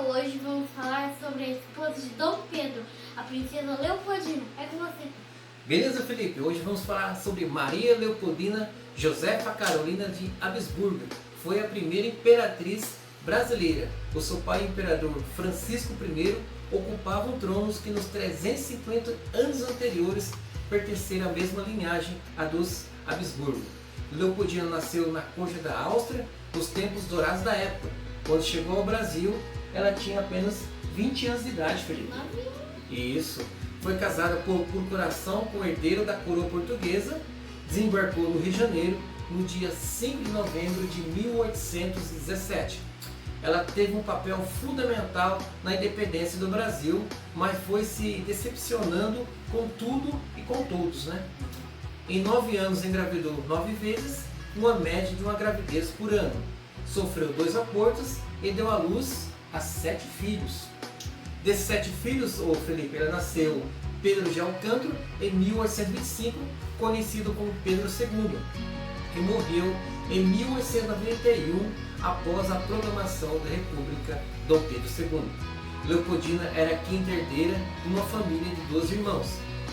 hoje vamos falar sobre a esposa de Dom Pedro, a princesa Leopoldina. É com você. Beleza, Felipe? Hoje vamos falar sobre Maria Leopoldina Josefa Carolina de Habsburgo. Foi a primeira imperatriz brasileira. O seu pai, o imperador Francisco I, ocupavam tronos que nos 350 anos anteriores pertenceram à mesma linhagem, a dos Habsburgo. Leopoldina nasceu na corte da Áustria, nos tempos dourados da época. Quando chegou ao Brasil, ela tinha apenas 20 anos de idade, Felipe. Isso. Foi casada por procuração com o herdeiro da coroa portuguesa, desembarcou no Rio de Janeiro no dia 5 de novembro de 1817. Ela teve um papel fundamental na independência do Brasil, mas foi se decepcionando com tudo e com todos, né? Em 9 anos engravidou 9 vezes, uma média de uma gravidez por ano. Sofreu 2 abortos e deu à luz a 7 filhos. Desses 7 filhos, Felipe, ela nasceu Pedro de Alcântara em 1825, conhecido como Pedro II, e morreu em 1891 após a proclamação da República Dom Pedro II. Leopoldina era a quinta herdeira de uma família de 12 irmãos.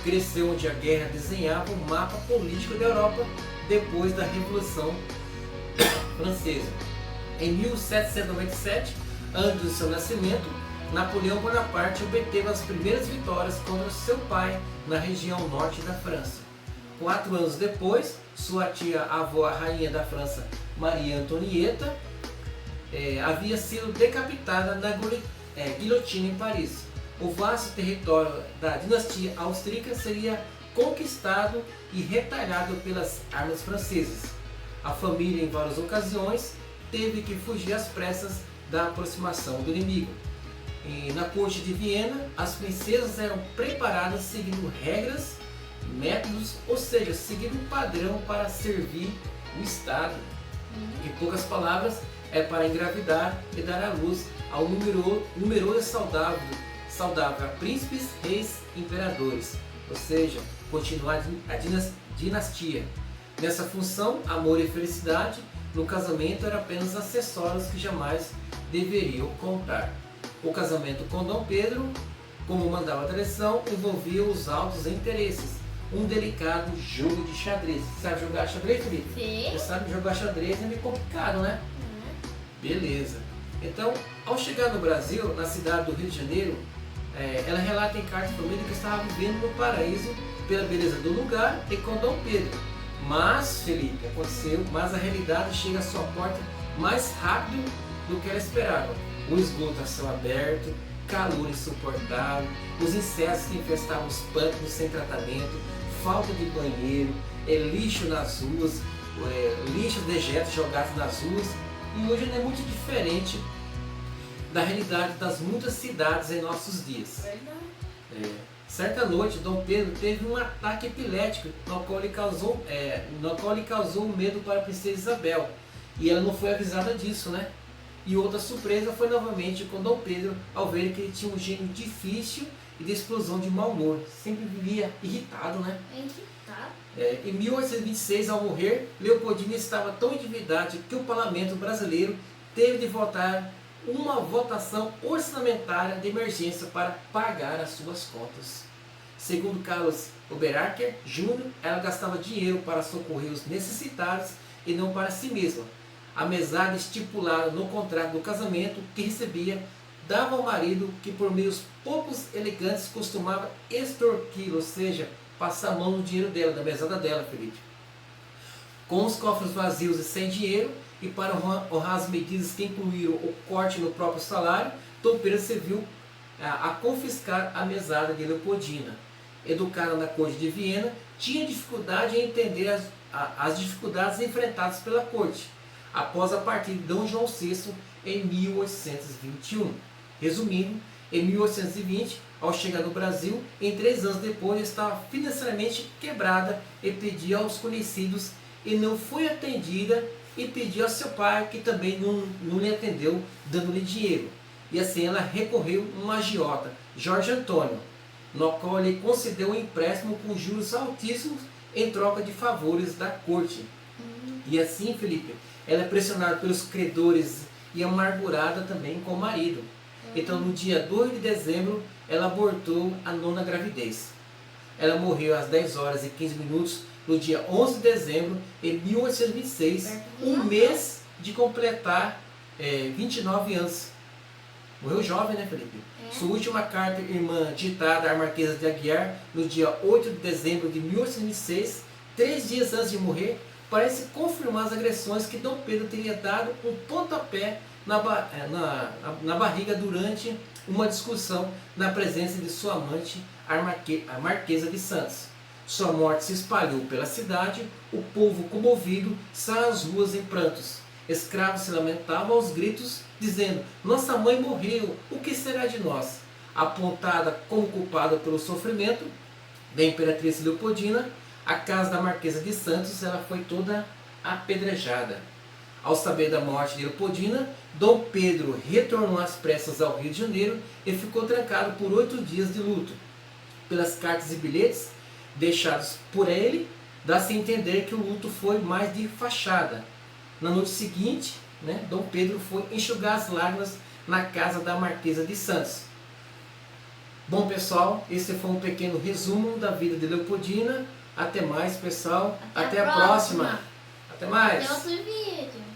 Cresceu onde a guerra desenhava o mapa político da Europa depois da Revolução Francesa. Em 1797, antes do seu nascimento, Napoleão Bonaparte obteve as primeiras vitórias contra seu pai na região norte da França. 4 anos depois, sua tia-avó, a rainha da França, Maria Antonieta, havia sido decapitada na guilhotina em Paris. O vasto território da dinastia austríaca seria conquistado e retalhado pelas armas francesas. A família, em várias ocasiões, teve que fugir às pressas da aproximação do inimigo. E na corte de Viena, as princesas eram preparadas seguindo regras, métodos, ou seja, seguindo um padrão para servir o Estado. Em poucas palavras, é para engravidar e dar à luz ao numeroso e saudável a príncipes, reis, imperadores, ou seja, continuar a dinastia. Nessa função, amor e felicidade no casamento eram apenas acessórios que jamais deveriam contar. O casamento com Dom Pedro, como mandava a tradição, envolvia os altos interesses, um delicado jogo de xadrez. Sabe jogar xadrez, Felipe? Sim. Você sabe jogar xadrez é meio complicado, né? Beleza. Então, ao chegar no Brasil, na cidade do Rio de Janeiro, ela relata em carta à família que estava vivendo no paraíso pela beleza do lugar e com Dom Pedro. Mas, Felipe, mas a realidade chega à sua porta mais rápido do que ela esperava. O esgoto a céu aberto, calor insuportável, os insetos que infestavam os pântanos sem tratamento, falta de banheiro, lixo nas ruas, lixo, dejetos jogados nas ruas. E hoje não é muito diferente da realidade das muitas cidades em nossos dias. Certa noite, Dom Pedro teve um ataque epilético, no qual ele causou medo para a princesa Isabel. E ela não foi avisada disso, né? E outra surpresa foi novamente com Dom Pedro ao ver que ele tinha um gênio difícil e de explosão de mau humor. Sempre vivia irritado, né? Em 1826, ao morrer, Leopoldina estava tão endividada que o parlamento brasileiro teve de votar uma votação orçamentária de emergência para pagar as suas contas. Segundo Carlos Oberarker Jr., ela gastava dinheiro para socorrer os necessitados e não para si mesma. A mesada estipulada no contrato do casamento que recebia dava ao marido que por meios poucos elegantes costumava extorquí-lo, ou seja, passar a mão no dinheiro dela, da mesada dela, Felipe. Com os cofres vazios e sem dinheiro, e para honrar as medidas que incluíram o corte no próprio salário, Dom Pedro serviu a confiscar a mesada de Leopoldina. Educada na corte de Viena, tinha dificuldade em entender as dificuldades enfrentadas pela corte, após a partida de Dom João VI em 1821. Resumindo, em 1820, ao chegar no Brasil, em 3 anos depois, estava financeiramente quebrada e pedia aos conhecidos e não foi atendida, e pediu ao seu pai, que também não lhe atendeu, dando-lhe dinheiro. E assim ela recorreu a um agiota, Jorge Antônio, no qual ele concedeu um empréstimo com juros altíssimos em troca de favores da corte. E assim, Felipe, ela é pressionada pelos credores e amargurada também com o marido. Então, no dia 2 de dezembro, ela abortou a 9ª gravidez. Ela morreu às 10 horas e 15 minutos no dia 11 de dezembro de 1826, um mês de completar 29 anos. Morreu jovem, né, Felipe? Sua última carta, irmã, ditada à Marquesa de Aguiar, no dia 8 de dezembro de 1826, 3 dias antes de morrer, parece confirmar as agressões que Dom Pedro teria dado um pontapé na barriga durante uma discussão na presença de sua amante, a Marquesa de Santos. Sua morte se espalhou pela cidade, o povo comovido saiu às ruas em prantos. Escravos se lamentavam aos gritos, dizendo: nossa mãe morreu, o que será de nós? Apontada como culpada pelo sofrimento da Imperatriz Leopoldina, a casa da Marquesa de Santos ela foi toda apedrejada. Ao saber da morte de Leopoldina, Dom Pedro retornou às pressas ao Rio de Janeiro e ficou trancado por 8 dias de luto. Pelas cartas e bilhetes deixados por ele, dá-se a entender que o luto foi mais de fachada. Na noite seguinte, Dom Pedro foi enxugar as lágrimas na casa da Marquesa de Santos. Bom, pessoal, esse foi um pequeno resumo da vida de Leopoldina. Até mais, pessoal. Até a próxima. Até mais. Até outro vídeo.